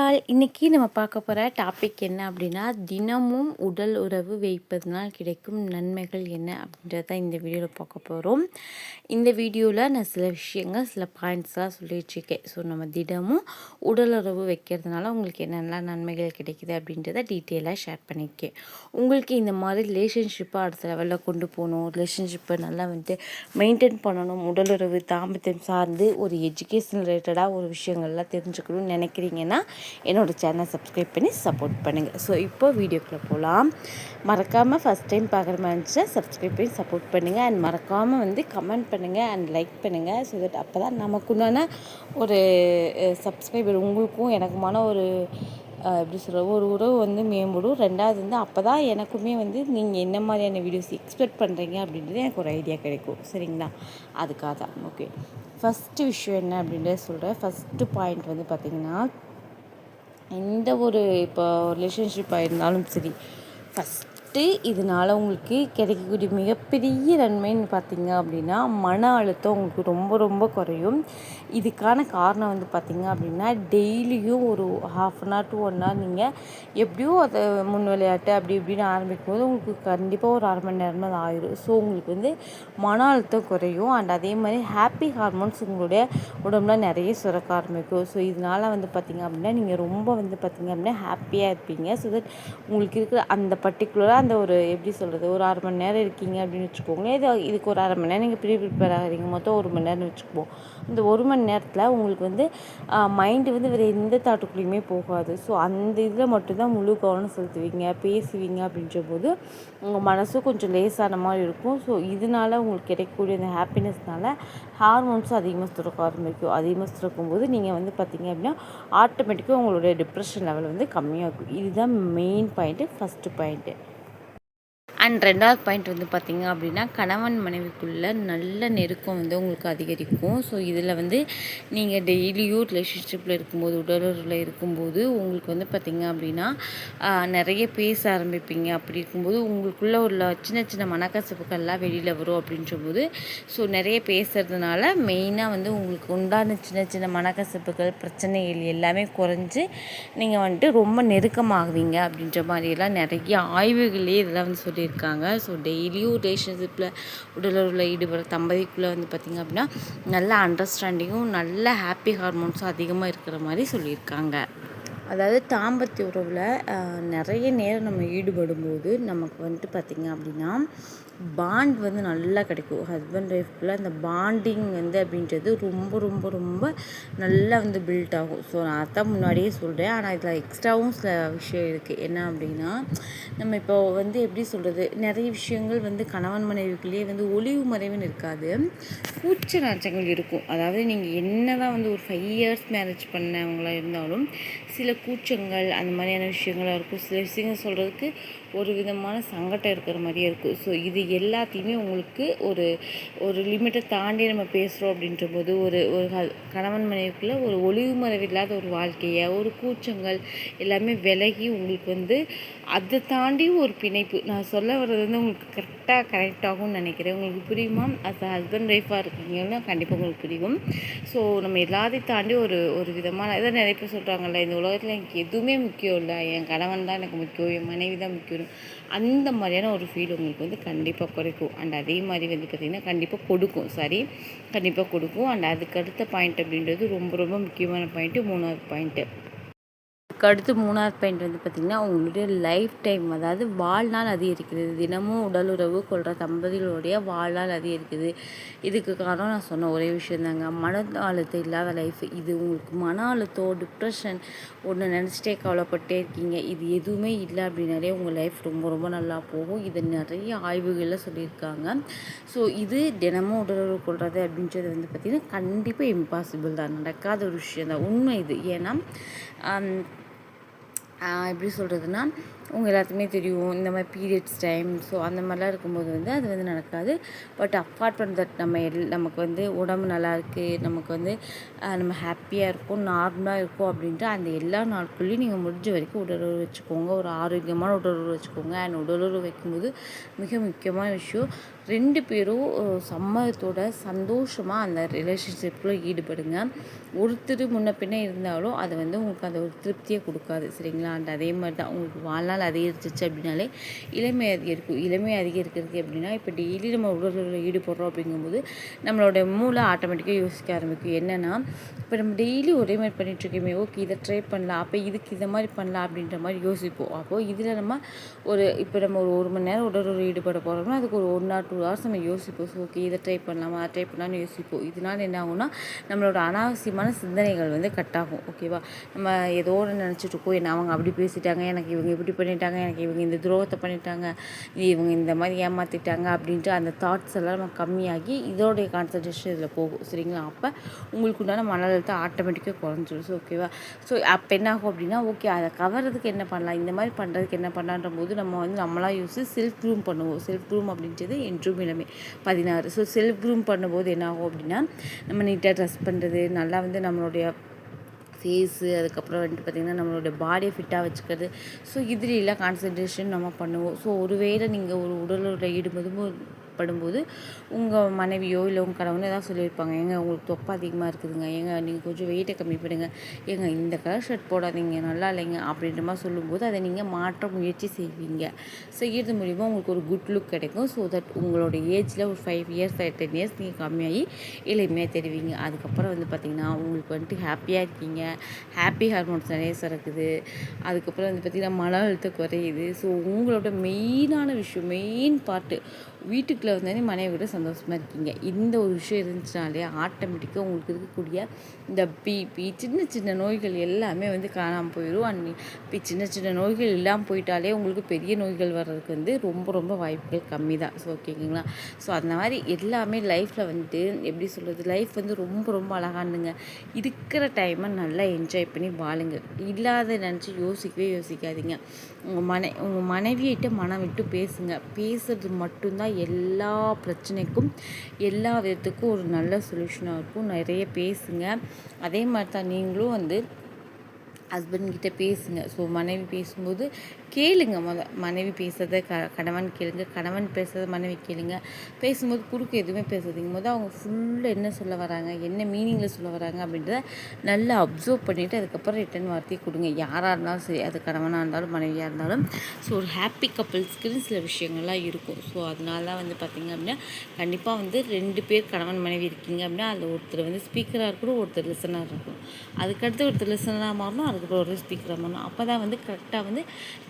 All இன்றைக்கி நம்ம பார்க்க போகிற டாபிக் என்ன அப்படின்னா, தினமும் உடல் உறவு வைப்பதனால் கிடைக்கும் நன்மைகள் என்ன அப்படின்றத தான் இந்த வீடியோவில் பார்க்க போகிறோம். இந்த வீடியோவில் நான் சில விஷயங்கள் சில பாயிண்ட்ஸ்லாம் சொல்லி வச்சுருக்கேன். ஸோ நம்ம தினமும் உடல் உறவு வைக்கிறதுனால உங்களுக்கு என்னென்னலாம் நன்மைகள் கிடைக்குது அப்படின்றத டீட்டெயிலாக ஷேர் பண்ணியிருக்கேன். உங்களுக்கு இந்த மாதிரி ரிலேஷன்ஷிப்பை அடுத்த லெவலில் கொண்டு போகணும், ரிலேஷன்ஷிப்பை நல்லா மெயின்டைன் பண்ணணும், உடல் உறவு தாம்பத்தியம் சார்ந்து ஒரு எஜுகேஷன் ரிலேட்டடாக ஒரு விஷயங்கள்லாம் தெரிஞ்சுக்கணும்னு நினைக்கிறீங்கன்னா என்னோடய சேனலை சப்ஸ்கிரைப் பண்ணி சப்போர்ட் பண்ணுங்கள். ஸோ இப்போ வீடியோக்குள்ளே போகலாம். மறக்காமல் ஃபஸ்ட் டைம் பார்க்குற மாதிரி இருந்துச்சுன்னா சப்ஸ்கிரைப் பண்ணி சப்போர்ட் பண்ணுங்கள். அண்ட் மறக்காமல் கமெண்ட் பண்ணுங்கள் அண்ட் லைக் பண்ணுங்கள். ஸோ தட் அப்போ தான் நமக்குண்டான ஒரு சப்ஸ்கிரைபர் உங்களுக்கும் எனக்குமான ஒரு எப்படி சொல்கிறது ஒரு உறவு மேம்படும். ரெண்டாவது அப்போ தான் எனக்குமே நீங்கள் என்ன மாதிரியான வீடியோஸ் எக்ஸ்பெக்ட் பண்ணுறீங்க அப்படின்றது எனக்கு ஒரு ஐடியா கிடைக்கும். சரிங்களா? அதுக்காக தான். ஓகே, ஃபஸ்ட்டு விஷயம் என்ன அப்படின்றத சொல்கிறேன். ஃபஸ்ட்டு பாயிண்ட் பார்த்திங்கன்னா, எந்த ஒரு இப்போ ரிலேஷன்ஷிப்பாக இருந்தாலும் சரி, ஃபஸ்ட்டு இதனால் உங்களுக்கு கிடைக்கக்கூடிய மிகப்பெரிய நன்மைன்னு பார்த்திங்க அப்படின்னா, மன அழுத்தம் உங்களுக்கு ரொம்ப ரொம்ப குறையும். இதுக்கான காரணம் பார்த்திங்க அப்படின்னா, டெய்லியும் ஒரு 1/2 to 1 hour நீங்கள் எப்படியோ அதை முன் விளையாட்டு அப்படி இப்படின்னு ஆரம்பிக்கும்போது உங்களுக்கு கண்டிப்பாக ஒரு 1/2 மணி நேரம் அது ஆயிடும். ஸோ உங்களுக்கு மன அழுத்தம் குறையும். அண்ட் அதே மாதிரி ஹாப்பி ஹார்மோன்ஸ் உங்களுடைய உடம்புல நிறைய சுரக்க ஆரம்பிக்கும். ஸோ இதனால் பார்த்திங்க அப்படின்னா நீங்கள் ரொம்ப பார்த்திங்க அப்படின்னா ஹாப்பியாக இருப்பீங்க. ஸோ தட் உங்களுக்கு இருக்கிற அந்த பர்டிகுலராக அந்த ஒரு எப்படி சொல்கிறது ஒரு 1/2 மணி நேரம் இருக்கீங்க அப்படின்னு வச்சுக்கோங்களேன். இதுக்கு ஒரு 1/2 மணி நேரம் நீங்கள் ப்ரிப்பேர் ஆகிறீங்க, மொத்தம் 1 மணி நேரம்னு வச்சுக்குவோம். இந்த 1 மணி நேரத்தில் உங்களுக்கு மைண்டு வேறு எந்த தாட்டுக்குள்ளேயுமே போகாது. ஸோ அந்த இதில் மட்டும்தான் முழு கவனம் செலுத்துவீங்க, பேசுவீங்க அப்படின்ற போது உங்கள் மனசும் கொஞ்சம் லேசான மாதிரி இருக்கும். ஸோ இதனால் உங்களுக்கு கிடைக்கக்கூடிய அந்த ஹாப்பினஸ்னால ஹார்மோன்ஸும் அதிகமாக சுரக்க ஆரம்பிக்கும். அதிகமாக சுரக்கும்போது நீங்கள் பார்த்திங்க அப்படின்னா ஆட்டோமேட்டிக்காக உங்களுடைய டிப்ரெஷன் லெவல் கம்மியாகும். இதுதான் main point, first point. And ரெண்டாவது பாயிண்ட் பார்த்திங்க அப்படின்னா, கணவன் மனைவிக்குள்ள நல்ல நெருக்கம் உங்களுக்கு அதிகரிக்கும். ஸோ இதில் நீங்கள் டெய்லியும் ரிலேஷன்ஷிப்பில் இருக்கும்போது, உடலுறவில் இருக்கும்போது உங்களுக்கு பார்த்திங்க அப்படின்னா நிறைய பேச ஆரம்பிப்பீங்க. அப்படி இருக்கும்போது உங்களுக்குள்ளே உள்ள சின்ன சின்ன மனக்கசப்புகள்லாம் வெளியில் வரும் அப்படின்றபோது, ஸோ நிறைய பேசுகிறதுனால மெயினாக உங்களுக்கு உண்டான சின்ன சின்ன மனக்கசப்புகள், பிரச்சனைகள் எல்லாமே குறைஞ்சி நீங்கள் ரொம்ப நெருக்கமாகுவீங்க அப்படின்ற மாதிரியெல்லாம் நிறைய ஆய்வுகளே இதெல்லாம் சொல்லியிருக்காங்க. ஸோ டெய்லியும் ரிலேஷன்ஷிப்பில் உடலுறவில் ஈடுபடுற தம்பதிக்குள்ளே பார்த்திங்க அப்படின்னா நல்ல அண்டர்ஸ்டாண்டிங்கும் நல்ல ஹாப்பி ஹார்மோன்ஸும் அதிகமாக இருக்கிற மாதிரி சொல்லியிருக்காங்க. அதாவது தாம்பத்திய உறவில் நிறைய நேரம் நம்ம ஈடுபடும்போது நமக்கு பார்த்திங்க அப்படின்னா பாண்ட் நல்லா கிடைக்கும். ஹஸ்பண்ட் ஒய்ஃப்குள்ளே அந்த பாண்டிங் அப்படின்றது ரொம்ப ரொம்ப ரொம்ப நல்லா பில்ட் ஆகும். ஸோ நான் அதான் முன்னாடியே சொல்கிறேன். ஆனால் இதில் எக்ஸ்ட்ராவும் சில விஷயம் இருக்குது. என்ன அப்படின்னா, நம்ம இப்போ எப்படி சொல்கிறது நிறைய விஷயங்கள் கணவன் மனைவிக்குள்ளேயே ஒளிவு மறைவுன்னு இருக்காது, கூச்ச நாச்சங்கள் இருக்கும். அதாவது நீங்கள் என்ன தான் ஒரு 5 years மேரேஜ் பண்ணவங்களாக இருந்தாலும் சில கூச்சங்கள் அந்த மாதிரியான விஷயங்களாக இருக்கும். சில விஷயங்கள் சொல்கிறதுக்கு ஒரு விதமான சங்கடம் இருக்கிற மாதிரியே இருக்கும். ஸோ இது எல்லாத்தையுமே உங்களுக்கு ஒரு ஒரு லிமிட்டை தாண்டி நம்ம பேசுகிறோம் அப்படின்ற போது ஒரு ஒரு கணவன் மனைவிக்குள்ளே ஒரு ஒளிவு மறைவு இல்லாத ஒரு வாழ்க்கையை, ஒரு கூச்சங்கள் எல்லாமே விலகி உங்களுக்கு அதை தாண்டி ஒரு பிணைப்பு. நான் சொல்ல வர்றது உங்களுக்கு கரெக்டாக கனெக்ட் ஆகும்னு நினைக்கிறேன். உங்களுக்கு புரியுமா? அஸ் ஹஸ்பண்ட் ஒய்ஃபாக இருக்கீங்கன்னா கண்டிப்பாக உங்களுக்கு புரியும். ஸோ நம்ம எல்லாத்தையும் தாண்டி ஒரு ஒரு விதமான இதை நிறைய பேர் சொல்கிறாங்கல்ல, இந்த உலகத்தில் எனக்கு எதுவுமே முக்கியம் இல்லை, என் கணவன் தான் எனக்கு முக்கியம், என் மனைவி தான் முக்கியம், அந்த மாதிரியான ஒரு ஃபீல் உங்களுக்கு கண்டிப்பாக குறைக்கும். அண்ட் அதே மாதிரி பார்த்திங்கன்னா கண்டிப்பாக கொடுக்கும். அண்ட் அதுக்கு அடுத்த பாயிண்ட் அப்படின்றது ரொம்ப ரொம்ப முக்கியமான பாயிண்ட்டு, 3வது பாயிண்ட்டு. அடுத்து 3வது பாயிண்ட் பார்த்திங்கன்னா, உங்களுடைய லைஃப் டைம், அதாவது வாழ்நாள் அதிகரிக்குது. தினமும் உடலுறவு கொள்கிற தம்பதிகளுடைய வாழ்நாள் அதிகரிக்குது. இதுக்கு காரணம் நான் சொன்ன ஒரே விஷயந்தாங்க, மன அழுத்தம் இல்லாத லைஃப். இது உங்களுக்கு மன அழுத்தம், டிப்ரெஷன் ஒன்று நினச்சிட்டே கவலைப்பட்டே இருக்கீங்க, இது எதுவுமே இல்லை அப்படின்னாலே உங்கள் லைஃப் ரொம்ப ரொம்ப நல்லா போகும். இது நிறைய ஆய்வுகளில் சொல்லியிருக்காங்க. ஸோ இது தினமும் உடலுறவு கொள்வது அப்படின்றது பார்த்திங்கன்னா கண்டிப்பாக இம்பாசிபிள் தான், நடக்காத ஒரு விஷயம் தான், உண்மை இது. ஏன்னா எப்படி சொல்கிறதுனா, உங்கள் எல்லாத்துக்குமே தெரியும் இந்த மாதிரி பீரியட்ஸ் டைம். ஸோ அந்த மாதிரிலாம் இருக்கும்போது வந்து அது வந்து நடக்காது. பட் அப்பார்ட் ஃப்ரம் தட் நமக்கு வந்து உடம்பு நல்லா இருக்குது, நமக்கு வந்து நம்ம ஹாப்பியாக இருக்கோம், நார்மலாக இருக்கோம் அப்படின்ட்டு அந்த எல்லா நாட்கள்லையும் நீங்கள் முடிஞ்ச வரைக்கும் உடலுறவு வச்சுக்கோங்க. ஒரு ஆரோக்கியமான உடலுறவு வச்சுக்கோங்க. அண்ட் உடலுறவு வைக்கும்போது மிக முக்கியமான விஷயம் 2 பேரும் சம்மதத்தோட சந்தோஷமாக அந்த ரிலேஷன்ஷிப்பில் ஈடுபடுங்க. ஒருத்தர் முன்ன பின்ன இருந்தாலும் அது வந்து உங்களுக்கு அந்த ஒரு திருப்தியை கொடுக்காது. சரிங்களா? அண்ட் அதே மாதிரி தான் உங்களுக்கு வாழ்நாள் அதிகரிச்சிச்சு அப்படின்னாலே இளமை அதிகரிக்கும். இளமை அதிகரிக்கிறதுக்கு எப்படின்னா, இப்போ டெய்லி நம்ம உடலுறவில் ஈடுபடுறோம் அப்படிங்கும்போது நம்மளோட மூளை ஆட்டோமேட்டிக்காக யோசிக்க ஆரம்பிக்கும். என்னென்னா, இப்போ நம்ம டெய்லி ஒரே மாதிரி பண்ணிகிட்ருக்கோமே, ஓகே இதை ட்ரை பண்ணலாம், அப்போ இதுக்கு இதை மாதிரி பண்ணலாம் அப்படின்ற மாதிரி யோசிப்போம். அப்போது இதில் நம்ம இப்போ நம்ம ஒரு மணி நேரம் உடலுறவில் ஈடுபட போகிறோம்னா அதுக்கு ஒரு 1 or 2 hours நம்ம யோசிப்போம். ஸோ ஓகே இதை ட்ரை பண்ணலாமா, அதை ட்ரை பண்ணலான்னு யோசிப்போம். இதனால் என்ன ஆகும்னா, நம்மளோட அனாவசியமான சிந்தனைகள் வந்து கட் ஆகும். ஓகேவா? நம்ம ஏதோ ஒன்று நினச்சிட்ருக்கோம், என்ன அவங்க அப்படி பேசிட்டாங்க, எனக்கு இவங்க இப்படி பண்ணிட்டாங்க, எனக்கு இவங்க இந்த துரோகத்தை பண்ணிட்டாங்க, இவங்க இந்த மாதிரி ஏமாற்றிட்டாங்க அப்படின்ட்டு அந்த தாட்ஸ் எல்லாம் நம்ம கம்மியாகி இதோடைய கான்சன்ட்ரேஷன் இதில் போகும். சரிங்களா? அப்போ உங்களுக்கு உண்டான மன அழுத்தத்தை ஆட்டோமேட்டிக்காக குறைஞ்சிடும். ஸோ ஓகேவா? ஸோ அப்போ என்ன ஆகும் அப்படின்னா, ஓகே அதை கவர்றதுக்கு என்ன பண்ணலாம், இந்த மாதிரி பண்ணுறதுக்கு என்ன பண்ணலான்ற போது நம்ம வந்து நம்மளாக யோசிச்சு செல்ஃப் க்ரூம் பண்ணுவோம். செல்ஃப் க்ரூம் அப்படின்றது என்றும் இளமை 16. ஸோ செல்ஃப் க்ரூம் பண்ணும்போது என்ன ஆகும் அப்படின்னா, நம்ம நீட்டாக ட்ரெஸ் பண்ணுறது, நல்லா வந்து நம்மளுடைய ஃபேஸு, அதுக்கப்புறம் வந்துட்டு பார்த்திங்கன்னா நம்மளோட பாடியை ஃபிட்டாக வச்சுக்கிறது. ஸோ இதுலெல்லாம் கான்சன்ட்ரேஷன் நம்ம பண்ணுவோம். ஸோ ஒருவேளை நீங்கள் ஒரு உடலுறவில் ஈடுபடும்போது உங்கள் மனைவியோ இல்லை உங்கள் கணவனோ ஏதாவது சொல்லியிருப்பாங்க, ஏங்க உங்களுக்கு தொப்பை அதிகமாக இருக்குதுங்க, ஏங்க நீங்கள் கொஞ்சம் வெயிட்டை கம்மி பண்ணுங்க, ஏங்க இந்த கலர் ஷர்ட் போடாதீங்க நல்லா இல்லைங்க அப்படின்ற மாதிரி சொல்லும்போது அதை நீங்கள் மாற்ற முயற்சி செய்வீங்க. செய்கிறது மூலிமா உங்களுக்கு ஒரு குட் லுக் கிடைக்கும். ஸோ தட் உங்களோட ஏஜில் ஒரு 5 years 10 years நீங்கள் கம்மியாகி இளமையாக தெரிவிங்க. அதுக்கப்புறம் வந்து பார்த்திங்கன்னா உங்களுக்கு வந்துட்டு ஹாப்பியாக இருக்கீங்க, ஹாப்பி ஹார்மோன்ஸ் நிறைய சுரக்குது. அதுக்கப்புறம் வந்து பார்த்திங்கன்னா மன அழுத்தம் குறையுது. ஸோ உங்களோட மெயினான விஷயம், மெயின் பார்ட்டு வீட்டுக்குள்ளே வந்தாலே மனைவி விட சந்தோஷமாக இருக்கீங்க. இந்த ஒரு விஷயம் இருந்துச்சுனாலே ஆட்டோமேட்டிக்காக உங்களுக்கு இருக்கக்கூடிய இந்த பிபி சின்ன சின்ன நோய்கள் எல்லாமே வந்து காணாமல் போயிடும். இப்போ சின்ன சின்ன நோய்கள் இல்லாமல் போயிட்டாலே உங்களுக்கு பெரிய நோய்கள் வர்றதுக்கு வந்து ரொம்ப ரொம்ப வாய்ப்புகள் கம்மி தான். ஸோ ஓகேங்களா? ஸோ அந்த மாதிரி எல்லாமே லைஃப்பில் வந்துட்டு எப்படி சொல்கிறது, லைஃப் வந்து ரொம்ப ரொம்ப அழகானுங்க. இருக்கிற டைமை நல்லா என்ஜாய் பண்ணி வாழுங்க. இல்லாத நினச்சி யோசிக்காதீங்க. உங்கள் மனைவியிட்ட மனம் விட்டு பேசுங்க. பேசுறது மட்டும்தான் எல்லா பிரச்சனைக்கும் எல்லா விதத்துக்கும் ஒரு நல்ல சொல்யூஷனாக இருக்கும். நிறைய பேசுங்க. அதே மாதிரி தான் நீங்களும் வந்து ஹஸ்பண்ட்கிட்ட பேசுங்க. ஸோ மனைவி பேசும்போது கேளுங்க. மனைவி பேசுகிறத கணவன் கேளுங்க, கணவன் பேசுகிறத மனைவி கேளுங்க. பேசும்போது குறுக்கு எதுவுமே பேசாதீங்க. அவங்க ஃபுல்லாக என்ன சொல்ல வராங்க, என்ன மீனிங்கில் சொல்ல வராங்க அப்படின்றத நல்லா அப்சர்வ் பண்ணிவிட்டு அதுக்கப்புறம் ரிட்டன் வார்த்தையை கொடுங்க. யாராக இருந்தாலும் சரி, அது கணவனாக இருந்தாலும் மனைவியாக இருந்தாலும். ஸோ ஒரு ஹாப்பி கப்புள்ஸ்க்குன்னு சில விஷயங்கள்லாம் இருக்கும். ஸோ அதனால தான் வந்து பார்த்திங்க அப்படின்னா கண்டிப்பாக வந்து 2 பேர் கணவன் மனைவி இருக்கீங்க அப்படின்னா அதில் ஒருத்தர் வந்து ஸ்பீக்கராக இருக்கணும், ஒருத்தர் லிசனராக இருக்கணும். அதுக்கடுத்து ஒருத்தர் லிசனராக மாறணும், அதுக்கப்புறம் ஒரு ஸ்பீக்கராக மாறணும். அப்போ தான் வந்து கரெக்டாக வந்து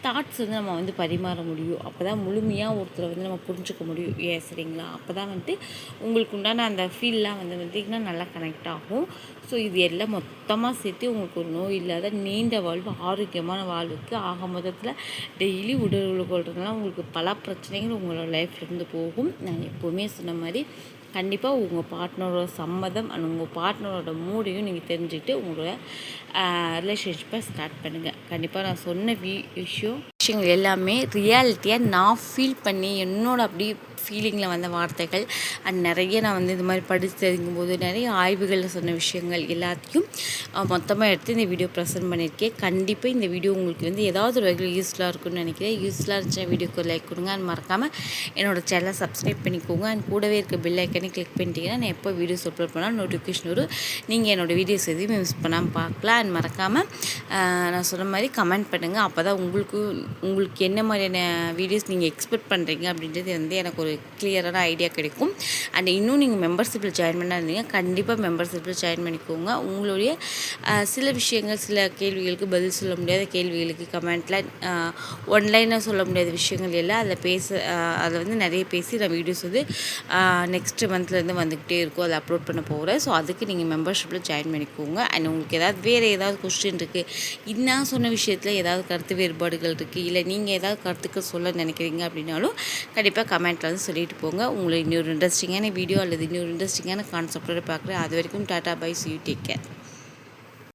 தாட்ஸ் வந்து நம்ம வந்து பரிமாற முடியும். அப்போ தான் முழுமையாக ஒருத்தரை வந்து நம்ம புரிஞ்சுக்க முடியும். சரிங்களா? அப்போ தான் வந்துட்டு உங்களுக்கு உண்டான அந்த ஃபீல்லாம் வந்து பார்த்திங்கன்னா நல்லா கனெக்ட் ஆகும். ஸோ இது எல்லாம் மொத்தமாக சேர்த்து உங்களுக்கு ஒரு நோய் இல்லாத நீண்ட வாழ்வு, ஆரோக்கியமான வாழ்வுக்கு ஆக மொத்தத்தில் டெய்லி உடல் கொள்றதுனால உங்களுக்கு பல பிரச்சனைகள் உங்களோட லைஃப்லேருந்து போகும். நான் எப்போவுமே சொன்ன மாதிரி கண்டிப்பாக உங்கள் பார்ட்னரோட சம்மதம் அண்ட் உங்கள் பார்ட்னரோட மூடையும் நீங்கள் தெரிஞ்சுக்கிட்டு உங்களோட ரிலேஷன்ஷிப்பை ஸ்டார்ட் பண்ணுங்கள். கண்டிப்பாக நான் சொன்ன விஷயங்கள் எல்லாமே ரியாலிட்டியாக நான் ஃபீல் பண்ணி என்னோட அப்படி ஃபீலிங்கில் வந்த வார்த்தைகள் அண்ட் நிறைய நான் வந்து இது மாதிரி படித்து தெரிஞ்சுக்கும்போது நிறைய ஆய்வுகளில் சொன்ன விஷயங்கள் எல்லாத்தையும் மொத்தமாக எடுத்து இந்த வீடியோ ப்ரெசென்ட் பண்ணியிருக்கேன். கண்டிப்பாக இந்த வீடியோ உங்களுக்கு வந்து ஏதாவது ஒரு வகையில் யூஸ்ஃபுல்லாக இருக்குன்னு நினைக்கிறேன். யூஸ்ஃபுல்லாக இருந்துச்சுன்னா வீடியோக்கு லைக் கொடுங்க அண்ட் மறக்காமல் என்னோடய சேனலை சப்ஸ்கிரைப் பண்ணிக்கோங்க. அண்ட் கூடவே இருக்க பெல் ஐக்கனை கிளிக் பண்ணிட்டீங்கன்னா நான் எப்போ வீடியோஸ் அப்லோட் பண்ணால் நோட்டிஃபிகேஷன் வரும். நீங்கள் என்னோடய வீடியோஸ் எதுவும் மிஸ் பண்ணாமல் பார்க்கலாம். அண்ட் மறக்காமல் நான் சொன்ன மாதிரி கமெண்ட் பண்ணுங்கள். அப்போ தான் உங்களுக்கு என்ன மாதிரியான வீடியோஸ் நீங்கள் எக்ஸ்பெக்ட் பண்ணுறீங்க அப்படின்றது வந்து எனக்கு ஒரு கிளியரான ஐடியா கிடைக்கும். அண்ட் இன்னும் நீங்கள் மெம்பர்ஷிப்பில் ஜாயின் பண்ணா இருந்தீங்க கண்டிப்பாக மெம்பர்ஷிப்பில் ஜாயின் பண்ணிக்கோங்க. உங்களுடைய சில விஷயங்கள், சில கேள்விகளுக்கு பதில் சொல்ல முடியாத கேள்விகளுக்கு கமெண்ட்டில் ஒன்லைனாக சொல்ல முடியாத விஷயங்கள் எல்லாம் அதில் வந்து நிறைய பேசி நான் வீடியோஸ் வந்து நெக்ஸ்ட் மந்த்லேருந்து வந்துக்கிட்டே இருக்கும். அதை அப்லோட் பண்ண போகிறேன். ஸோ அதுக்கு நீங்கள் மெம்பர்ஷிப்பில் ஜாயின் பண்ணிக்கோங்க. அண்ட் உங்களுக்கு வேறு ஏதாவது கொஸ்டின் இருக்குது, நான் சொன்ன விஷயத்தில் ஏதாவது கருத்து வேறுபாடுகள் இருக்குது, இல்லை நீங்கள் ஏதாவது கருத்துக்கள் சொல்ல நினைக்கிறீங்க அப்படின்னாலும் கண்டிப்பாக கமெண்ட்டில் வந்து சொல்லிட்டு போங்க. உங்களை இன்னொரு இன்ட்ரெஸ்டிங்கான வீடியோ அல்லது இன்னொரு இன்ட்ரெஸ்டிங்கான கான்செப்டோடு பார்க்குறேன். அது வரைக்கும் tata bye, see you, take care.